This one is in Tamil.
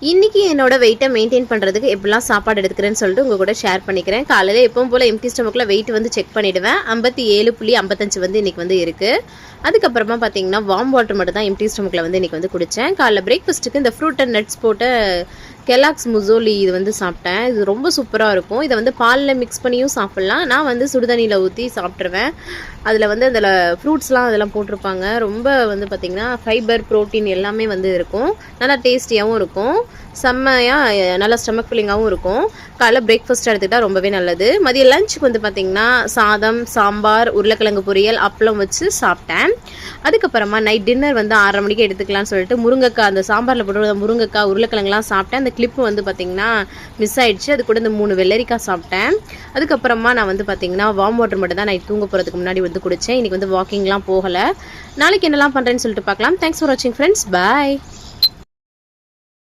இன்னைக்கு என்னோட வெயிட்டை மெயின்டைன் பண்ணுறதுக்கு எப்படிலாம் சாப்பாடு எடுத்துக்கிறேன்னு சொல்லிட்டு உங்கள் கூட ஷேர் பண்ணிக்கிறேன். காலையில் எப்பவும் போல் எம்டி ஸ்டமக்கில் வெயிட் வந்து செக் பண்ணிவிடுவேன். 57.55 வந்து இன்றைக்கி வந்து இருக்குது. அதுக்கப்புறமா பார்த்தீங்கன்னா வார்ம் வாட்டர் மட்டும் தான் எம்டி ஸ்டமக்கில் வந்து இன்றைக்கி வந்து குடித்தேன். காலைல பிரேக்ஃபாஸ்ட்டுக்கு இந்த ஃப்ரூட் அண்ட் நட்ஸ் போட்ட கெலாக்ஸ் முசோலி இது வந்து சாப்பிட்டேன். இது ரொம்ப சூப்பராக இருக்கும். இதை வந்து பாலில் மிக்ஸ் பண்ணியும் சாப்பிட்லாம். நான் வந்து சுடுதண்ணியில் ஊற்றி சாப்பிட்ருவேன். அதில் வந்து அதில் ஃப்ரூட்ஸ்லாம் அதெல்லாம் போட்டிருப்பாங்க. ரொம்ப வந்து பார்த்திங்கன்னா ஃபைபர் ப்ரோட்டீன் எல்லாமே வந்து இருக்கும். நல்லா டேஸ்டியாகவும் இருக்கும். செம்மையாக நல்லா ஸ்டமக் ஃபில்லிங்காகவும் இருக்கும். காலைல பிரேக்ஃபாஸ்ட் எடுத்துக்கிட்டால் ரொம்பவே நல்லது. மதியம் லஞ்சுக்கு வந்து பார்த்திங்கன்னா சாதம், சாம்பார், உருளைக்கிழங்கு பொரியல், அப்பளம் வச்சு சாப்பிட்டேன். அதுக்கப்புறமா நைட் டின்னர் வந்து 6:30 மணிக்கு எடுத்துக்கலாம்னு சொல்லிட்டு முருங்கைக்காய், அந்த சாம்பாரில் போட்டு முருங்கைக்காய், உருளைக்கிழங்குலாம் சாப்பிட்டேன். அந்த கிளிப்பு வந்து பார்த்திங்கன்னா மிஸ் ஆகிடுச்சு. அது கூட இந்த 3 வெள்ளரிக்காய் சாப்பிட்டேன். அதுக்கப்புறமா நான் வந்து பார்த்திங்கன்னா வார்ம் வாட்டர் மட்டும் தான் நைட் தூங்க போகிறதுக்கு முன்னாடி வந்து குடித்தேன். இன்றைக்கி வந்து வாக்கிங்லாம் போகலை. நாளைக்கு என்னெல்லாம் பண்ணுறேன்னு சொல்லிட்டு பார்க்கலாம். தேங்க்ஸ் ஃபார் வாட்சிங் ஃப்ரெண்ட்ஸ். பாய்.